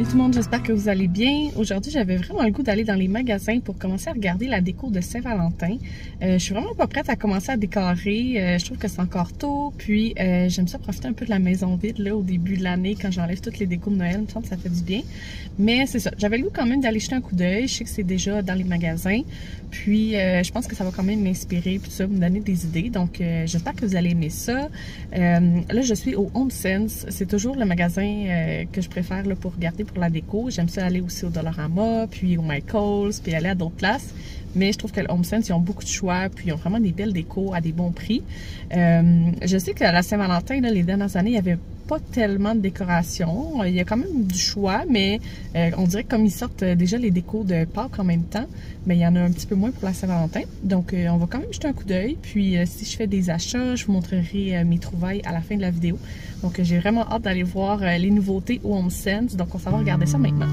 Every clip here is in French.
Salut tout le monde, j'espère que vous allez bien. Aujourd'hui, j'avais vraiment le goût d'aller dans les magasins pour commencer à regarder la déco de Saint-Valentin. Je suis vraiment pas prête à commencer à décorer. Je trouve que c'est encore tôt. Puis, j'aime ça profiter un peu de la maison vide là, au début de l'année quand j'enlève toutes les décos de Noël. Il me semble que ça fait du bien. Mais c'est ça, j'avais le goût quand même d'aller jeter un coup d'œil. Je sais que c'est déjà dans les magasins. Puis, je pense que ça va quand même m'inspirer puis tout ça, me donner des idées. Donc, j'espère que vous allez aimer ça. Là, je suis au HomeSense. C'est toujours le magasin que je préfère là, pour regarder pour la déco. J'aime ça aller aussi au Dollarama, puis au Michaels, puis aller à d'autres places. Mais je trouve que le HomeSense, ils ont beaucoup de choix, puis ils ont vraiment des belles décos à des bons prix. Je sais qu'à la Saint-Valentin, les dernières années, il n'y avait pas tellement de décoration. Il y a quand même du choix, mais on dirait que comme ils sortent déjà les décos de Pâques en même temps, mais il y en a un petit peu moins pour la Saint-Valentin. Donc, on va quand même jeter un coup d'œil. Puis, si je fais des achats, je vous montrerai mes trouvailles à la fin de la vidéo. Donc, j'ai vraiment hâte d'aller voir les nouveautés au HomeSense. Donc, on s'en va regarder ça maintenant.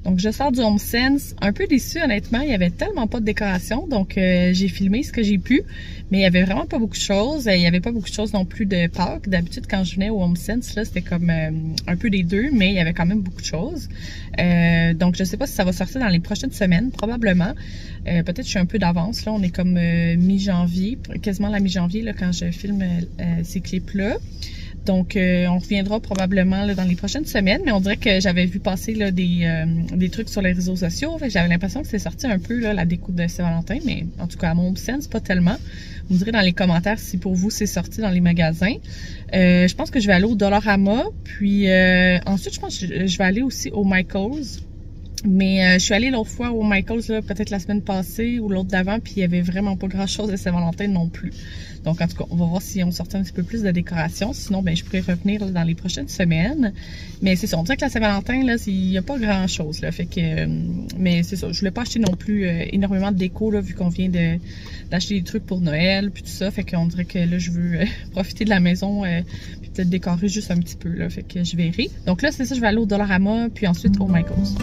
Donc, je sors du HomeSense, un peu déçue honnêtement, il y avait tellement pas de décoration, donc j'ai filmé ce que j'ai pu, mais il y avait vraiment pas beaucoup de choses, il y avait pas beaucoup de choses non plus de Pâques. D'habitude, quand je venais au HomeSense, là, c'était comme un peu des deux, mais il y avait quand même beaucoup de choses. Donc, je sais pas si ça va sortir dans les prochaines semaines, probablement. Peut-être que je suis un peu d'avance, là, on est comme mi-janvier, quasiment la mi-janvier, là, quand je filme ces clips-là. Donc, on reviendra probablement là, dans les prochaines semaines, mais on dirait que j'avais vu passer là, des trucs sur les réseaux sociaux. J'avais l'impression que c'est sorti un peu là, la déco de Saint-Valentin, mais en tout cas à mon HomeSense, pas tellement. Vous me direz dans les commentaires si pour vous c'est sorti dans les magasins. Je pense que je vais aller au Dollarama, puis ensuite je pense que je vais aller aussi au Michaels. Mais je suis allée l'autre fois au Michaels, peut-être la semaine passée ou l'autre d'avant, puis il y avait vraiment pas grand-chose de Saint-Valentin non plus. Donc, en tout cas, on va voir si on sort un petit peu plus de décoration. Sinon, ben, je pourrais revenir là, dans les prochaines semaines. Mais c'est ça, on dirait que la Saint-Valentin, là, il n'y a pas grand-chose, là. Fait que, mais c'est ça, je voulais pas acheter non plus énormément de déco, là, vu qu'on vient d'acheter des trucs pour Noël, puis tout ça. Fait qu'on dirait que là, je veux profiter de la maison, puis peut-être décorer juste un petit peu, là. Fait que je verrai. Donc là, c'est ça, je vais aller au Dollarama, puis ensuite au Michaels.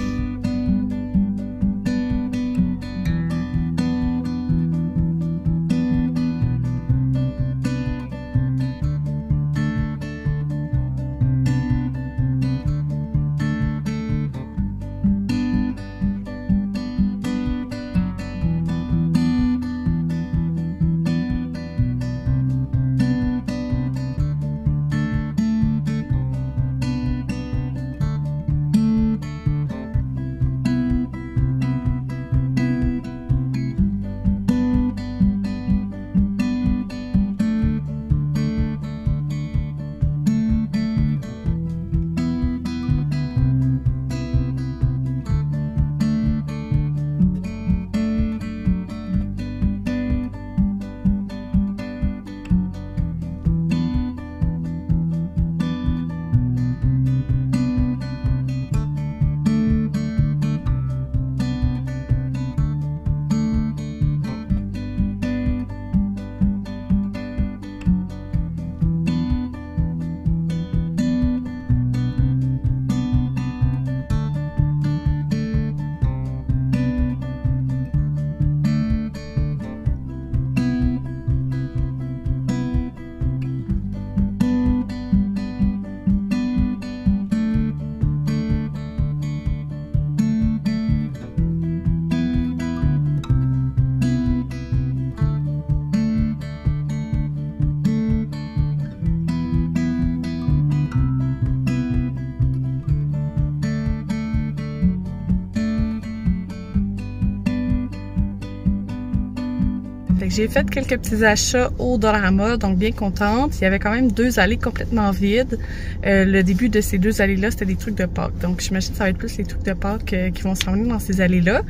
que j'ai fait quelques petits achats au Dollarama, donc bien contente. Il y avait quand même 2 allées complètement vides. Le début de ces 2 allées-là, c'était des trucs de Pâques. Donc j'imagine que ça va être plus les trucs de Pâques qui vont se ramener dans ces allées-là.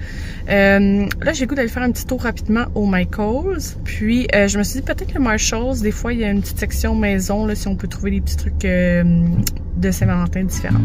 Là, j'ai le goût d'aller faire un petit tour rapidement au Michaels. Puis je me suis dit peut-être que Marshalls, des fois, il y a une petite section maison, là, si on peut trouver des petits trucs de Saint-Valentin différents.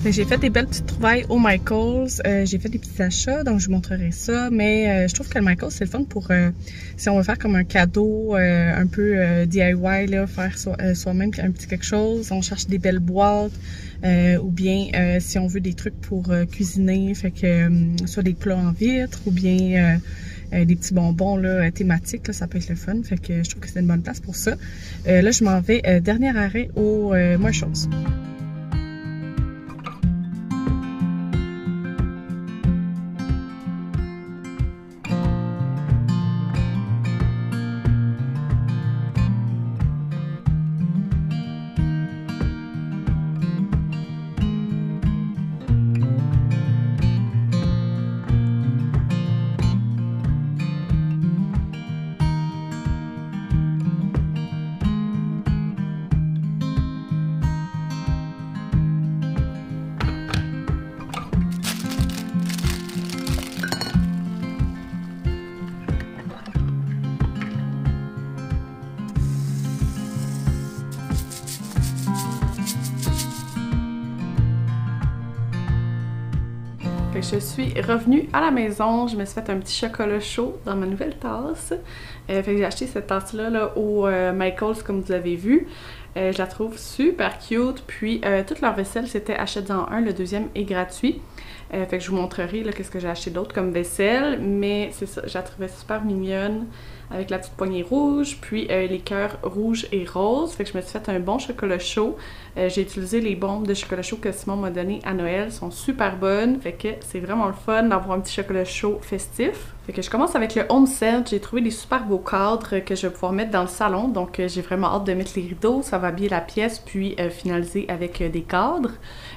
J'ai fait des belles petites trouvailles au Michaels. J'ai fait des petits achats, donc je vous montrerai ça. Mais je trouve que le Michaels, c'est le fun pour si on veut faire comme un cadeau un peu DIY, là, faire soi-même un petit quelque chose. On cherche des belles boîtes ou bien si on veut des trucs pour cuisiner, fait que soit des plats en vitre ou bien des petits bonbons là, thématiques, là, ça peut être le fun. Fait que je trouve que c'est une bonne place pour ça. Là, je m'en vais dernier arrêt au Marshalls. Je suis revenue à la maison, je me suis fait un petit chocolat chaud dans ma nouvelle tasse. Fait que j'ai acheté cette tasse-là là, au Michaels comme vous avez vu. Je la trouve super cute, puis toute leur vaisselle c'était achète-en un, le deuxième est gratuit. Fait que je vous montrerai qu'est-ce que j'ai acheté d'autre comme vaisselle, mais c'est ça, je la trouvais super mignonne avec la petite poignée rouge, puis les cœurs rouges et roses. Fait que je me suis fait un bon chocolat chaud. J'ai utilisé les bombes de chocolat chaud que Simon m'a donné à Noël, elles sont super bonnes. Fait que c'est vraiment le fun d'avoir un petit chocolat chaud festif. Fait que je commence avec le Home Scent. J'ai trouvé des super beaux cadres que je vais pouvoir mettre dans le salon. Donc j'ai vraiment hâte de mettre les rideaux, ça va habiller la pièce, puis finaliser avec des cadres.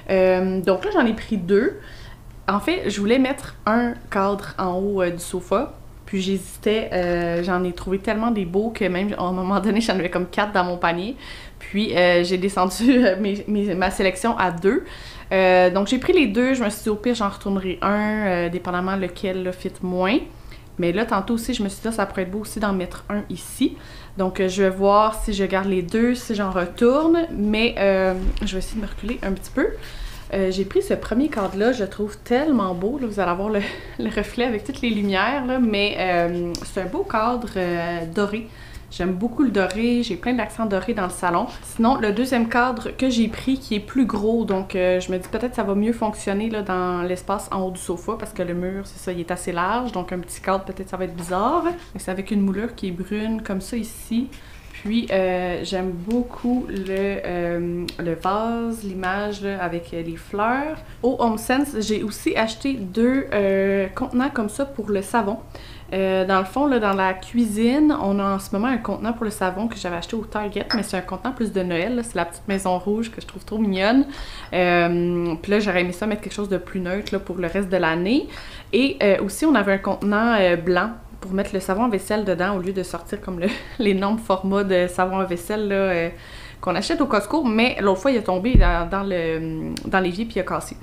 Donc là j'en ai pris 2. En fait, je voulais mettre un cadre en haut du sofa, puis j'hésitais, j'en ai trouvé tellement des beaux que même à un moment donné, j'en avais comme 4 dans mon panier. Puis j'ai descendu ma sélection à 2. Donc j'ai pris les 2, je me suis dit au pire j'en retournerai un, dépendamment lequel là, fit moins. Mais là, tantôt aussi, je me suis dit, ça pourrait être beau aussi d'en mettre un ici. Donc, je vais voir si je garde les deux, si j'en retourne. Mais je vais essayer de me reculer un petit peu. J'ai pris ce premier cadre-là, je le trouve tellement beau. Là, vous allez avoir le reflet avec toutes les lumières, là, mais c'est un beau cadre doré. J'aime beaucoup le doré, j'ai plein d'accents dorés dans le salon. Sinon, le deuxième cadre que j'ai pris qui est plus gros, donc je me dis peut-être que ça va mieux fonctionner là, dans l'espace en haut du sofa parce que le mur, c'est ça, il est assez large, donc un petit cadre, peut-être ça va être bizarre. C'est avec une moulure qui est brune, comme ça ici. Puis j'aime beaucoup le vase, l'image avec les fleurs. Au HomeSense, j'ai aussi acheté deux contenants comme ça pour le savon. Dans le fond, là, dans la cuisine, on a en ce moment un contenant pour le savon que j'avais acheté au Target, mais c'est un contenant plus de Noël. C'est la petite maison rouge que je trouve trop mignonne. Puis là, j'aurais aimé ça mettre quelque chose de plus neutre là, pour le reste de l'année. Et aussi, on avait un contenant blanc pour mettre le savon à vaisselle dedans au lieu de sortir comme l'énorme format de savon à vaisselle là, qu'on achète au Costco. Mais l'autre fois, il est tombé dans l'évier puis il a cassé.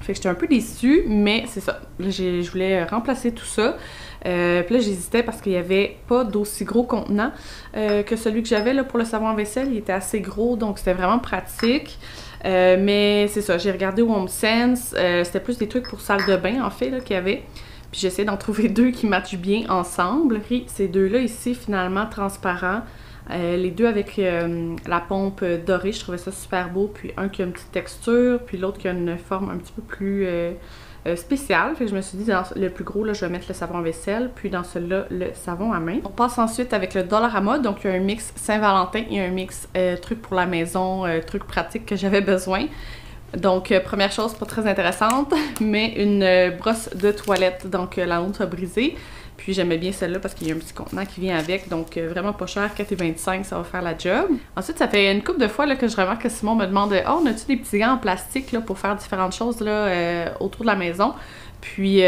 Fait que j'étais un peu déçue, mais c'est ça. Je voulais remplacer tout ça. Puis là, j'hésitais parce qu'il n'y avait pas d'aussi gros contenant que celui que j'avais là pour le savon à vaisselle. Il était assez gros, donc c'était vraiment pratique. Mais c'est ça, j'ai regardé au HomeSense. C'était plus des trucs pour salle de bain, en fait, là, qu'il y avait. Puis j'essaie d'en trouver deux qui matchent bien ensemble. Et ces deux-là ici, finalement, transparents. Les deux avec la pompe dorée, je trouvais ça super beau. Puis un qui a une petite texture, puis l'autre qui a une forme un petit peu plus spéciale. Fait que je me suis dit, dans le plus gros, là, je vais mettre le savon à vaisselle, puis dans celui-là, le savon à main. On passe ensuite avec le Dollarama. Donc, il y a un mix Saint-Valentin et un mix truc pour la maison, truc pratique que j'avais besoin. Donc, première chose, pas très intéressante, mais une brosse de toilette. Donc, la nôtre a brisé. Puis j'aimais bien celle-là parce qu'il y a un petit contenant qui vient avec, donc vraiment pas cher, 4,25 $, ça va faire la job. Ensuite, ça fait une couple de fois là, que je remarque que Simon me demande « Oh, on a-tu des petits gants en plastique là, pour faire différentes choses là, autour de la maison? » Puis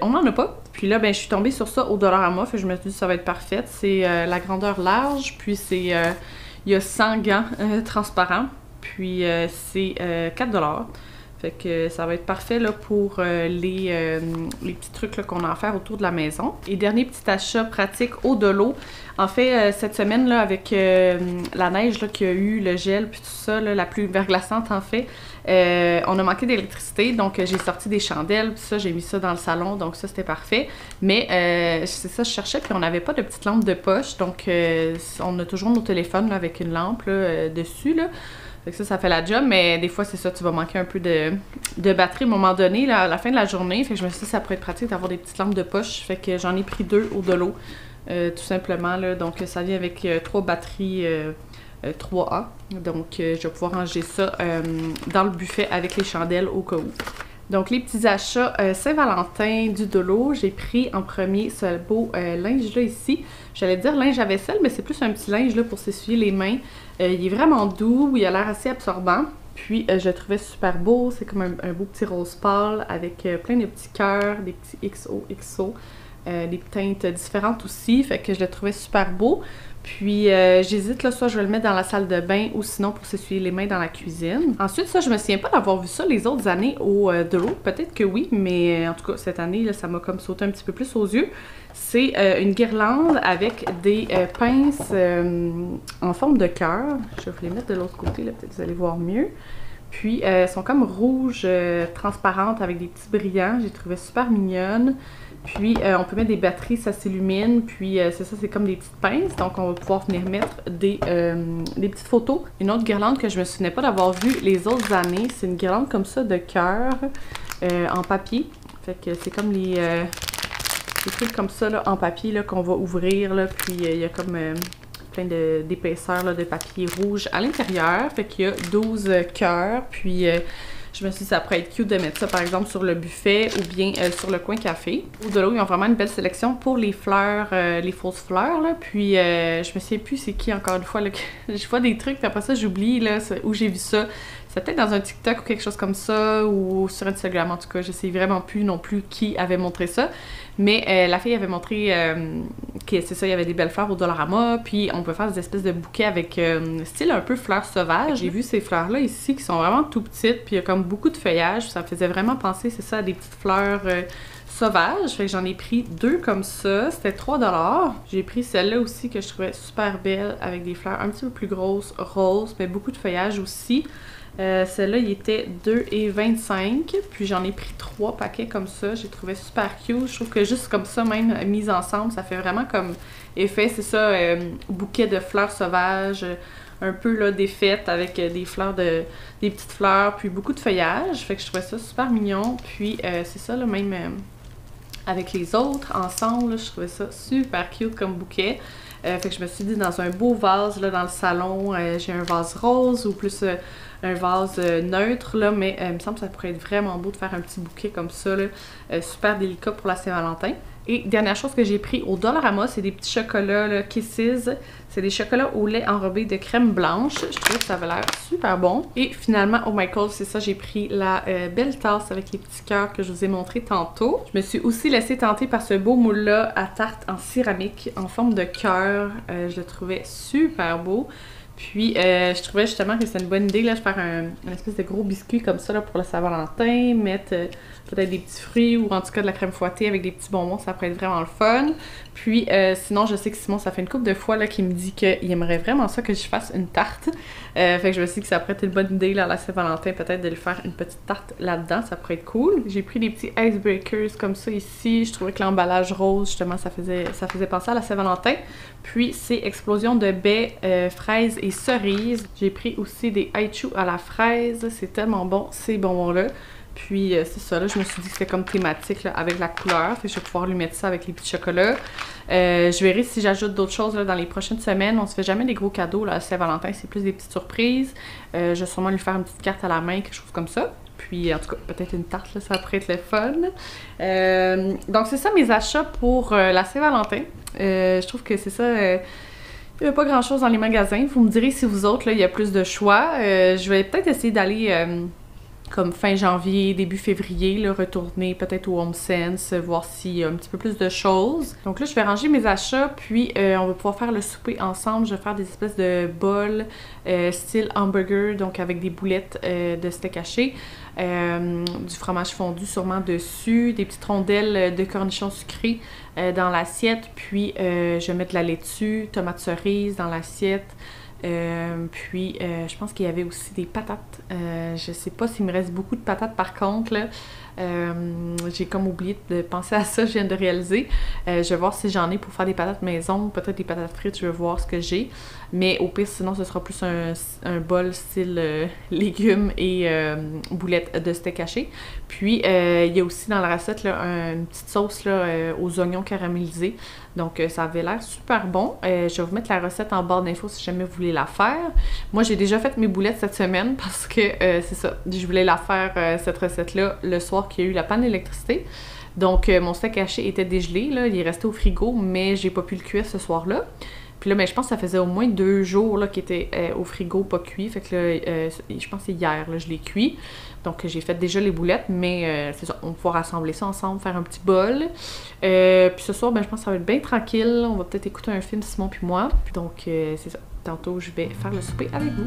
on n'en a pas. Puis là, ben, je suis tombée sur ça au Dollarama, fait que je me suis dit ça va être parfait. C'est la grandeur large, puis c'est il y a 100 gants transparents, puis c'est 4 $. Fait que ça va être parfait là, pour les petits trucs qu'on a à faire autour de la maison. Et dernier petit achat pratique, eau de l'eau. En fait, cette semaine, là, avec la neige qu'il y a eu, le gel, puis tout ça, là, la pluie verglaçante en fait, on a manqué d'électricité, donc j'ai sorti des chandelles, puis ça, j'ai mis ça dans le salon, donc ça, c'était parfait. Mais c'est ça, je cherchais, puis on n'avait pas de petite lampe de poche, donc on a toujours nos téléphones là, avec une lampe là, dessus, là. Fait que ça fait la job, mais des fois, c'est ça, tu vas manquer un peu de batterie à un moment donné, là, à la fin de la journée. Fait que je me suis dit, ça pourrait être pratique d'avoir des petites lampes de poche. Fait que j'en ai pris deux au de l'eau, tout simplement, là. Donc, ça vient avec 3 batteries 3A. Donc, je vais pouvoir ranger ça dans le buffet avec les chandelles au cas où. Donc, les petits achats Saint-Valentin du Dolo, j'ai pris en premier ce beau linge-là ici. J'allais dire linge à vaisselle, mais c'est plus un petit linge là, pour s'essuyer les mains. Il est vraiment doux, il a l'air assez absorbant. Puis, je le trouvais super beau. C'est comme un beau petit rose pâle avec plein de petits cœurs, des petits XOXO, des teintes différentes aussi. Fait que je le trouvais super beau. Puis j'hésite là, soit je vais le mettre dans la salle de bain ou sinon pour s'essuyer les mains dans la cuisine. Ensuite, ça, je me souviens pas d'avoir vu ça les autres années au Dolo. Peut-être que oui, mais en tout cas, cette année, là, ça m'a comme sauté un petit peu plus aux yeux. C'est une guirlande avec des pinces en forme de cœur. Je vais vous les mettre de l'autre côté, là, peut-être que vous allez voir mieux. Puis, elles sont comme rouges, transparentes avec des petits brillants. J'ai trouvé super mignonnes. Puis, on peut mettre des batteries, ça s'illumine. Puis, c'est ça, c'est comme des petites pinces. Donc, on va pouvoir venir mettre des petites photos. Une autre guirlande que je me souvenais pas d'avoir vue les autres années, c'est une guirlande comme ça de cœur en papier. Fait que c'est comme des trucs comme ça là, en papier là, qu'on va ouvrir. Là, puis, il y a comme plein d'épaisseur de papier rouge à l'intérieur. Fait qu'il y a 12 cœurs. Puis, je me suis dit, ça pourrait être cute de mettre ça, par exemple, sur le buffet ou bien sur le coin café. Au Dolo, ils ont vraiment une belle sélection pour les fleurs, les fausses fleurs, là. Puis, je me souviens plus c'est qui, encore une fois, là, je vois des trucs, puis après ça, j'oublie, là, où j'ai vu ça. C'est peut-être dans un TikTok ou quelque chose comme ça, ou sur Instagram, en tout cas. Je sais vraiment plus non plus qui avait montré ça. Mais la fille avait montré que c'est ça, il y avait des belles fleurs au Dollarama, puis on peut faire des espèces de bouquets avec style un peu fleurs sauvages. J'ai vu ces fleurs-là ici qui sont vraiment tout petites, puis il y a comme beaucoup de feuillage. Ça me faisait vraiment penser, c'est ça, à des petites fleurs sauvages. Fait que j'en ai pris 2 comme ça. C'était 3 $. J'ai pris celle-là aussi que je trouvais super belle avec des fleurs un petit peu plus grosses, roses, mais beaucoup de feuillage aussi. Celle-là, il était 2,25 $. Puis j'en ai pris 3 paquets comme ça. J'ai trouvé super cute. Je trouve que juste comme ça, même mise ensemble, ça fait vraiment comme effet. C'est ça, bouquet de fleurs sauvages. Un peu là des fêtes avec des fleurs des petites fleurs, puis beaucoup de feuillage. Fait que je trouvais ça super mignon. Puis c'est ça là, même avec les autres ensemble, là, je trouvais ça super cute comme bouquet. Fait que je me suis dit dans un beau vase là dans le salon, j'ai un vase rose ou plus un vase neutre là, mais il me semble que ça pourrait être vraiment beau de faire un petit bouquet comme ça là, super délicat pour la Saint-Valentin. Et dernière chose que j'ai pris au Dollarama, c'est des petits chocolats là, Kisses. C'est des chocolats au lait enrobés de crème blanche. Je trouve que ça avait l'air super bon. Et finalement, au Michaels, c'est ça, j'ai pris la belle tasse avec les petits cœurs que je vous ai montré tantôt. Je me suis aussi laissée tenter par ce beau moule-là à tarte en céramique en forme de cœur. Je le trouvais super beau. Puis, je trouvais justement que c'est une bonne idée là, de faire une espèce de gros biscuit comme ça là, pour le Saint-Valentin, mettre peut-être des petits fruits ou en tout cas de la crème fouettée avec des petits bonbons, ça pourrait être vraiment le fun. Puis, sinon, je sais que Simon, ça fait une couple de fois là, qu'il me dit qu'il aimerait vraiment ça que je fasse une tarte. Fait que je me suis dit que ça pourrait être une bonne idée là, à la Saint-Valentin, peut-être de lui faire une petite tarte là-dedans, ça pourrait être cool. J'ai pris des petits icebreakers comme ça ici. Je trouvais que l'emballage rose, justement, ça faisait penser à la Saint-Valentin. Puis, c'est explosion de baies, fraises et cerises. J'ai pris aussi des haichu à la fraise. C'est tellement bon, ces bonbons-là. Puis c'est ça, là, je me suis dit que c'était comme thématique là, avec la couleur. Fait que je vais pouvoir lui mettre ça avec les petits chocolats. Je verrai si j'ajoute d'autres choses là, dans les prochaines semaines. On se fait jamais des gros cadeaux là, à Saint-Valentin, c'est plus des petites surprises. Je vais sûrement lui faire une petite carte à la main, quelque chose comme ça. Puis en tout cas, peut-être une tarte, là, ça pourrait être le fun. Donc c'est ça mes achats pour la Saint-Valentin. Je trouve que c'est ça... il n'y a pas grand chose dans les magasins. Vous me direz si vous autres, là, il y a plus de choix. Je vais peut-être essayer d'aller comme fin janvier, début février, là, retourner peut-être au HomeSense, voir s'il y a un petit peu plus de choses. Donc là, je vais ranger mes achats, puis on va pouvoir faire le souper ensemble. Je vais faire des espèces de bols style hamburger, donc avec des boulettes de steak haché, du fromage fondu sûrement dessus, des petites rondelles de cornichons sucrés dans l'assiette, puis je vais mettre de la laitue, tomates cerises dans l'assiette. Puis je pense qu'il y avait aussi des patates. Je sais pas s'il me reste beaucoup de patates par contre là. J'ai comme oublié de penser à ça, je viens de réaliser. Je vais voir si j'en ai pour faire des patates maison, peut-être des patates frites, je vais voir ce que j'ai. Mais au pire, sinon, ce sera plus un bol style légumes et boulettes de steak haché. Puis, il y a aussi dans la recette là, une petite sauce là, aux oignons caramélisés. Donc, ça avait l'air super bon. Je vais vous mettre la recette en barre d'infos si jamais vous voulez la faire. Moi, j'ai déjà fait mes boulettes cette semaine parce que, c'est ça, je voulais la faire, cette recette-là, le soir qu'il y a eu la panne d'électricité. Donc, mon steak haché était dégelé, là, il est resté au frigo, mais j'ai pas pu le cuire ce soir-là. Puis là, ben, je pense que ça faisait au moins 2 jours là, qu'il était au frigo, pas cuit. Fait que là, je pense que c'est hier, là, je l'ai cuit. Donc, j'ai fait déjà les boulettes, mais c'est ça, on va pouvoir assembler ça ensemble, faire un petit bol. Puis ce soir, ben, je pense que ça va être bien tranquille. On va peut-être écouter un film, Simon puis moi. Donc, c'est ça. Tantôt, je vais faire le souper avec vous.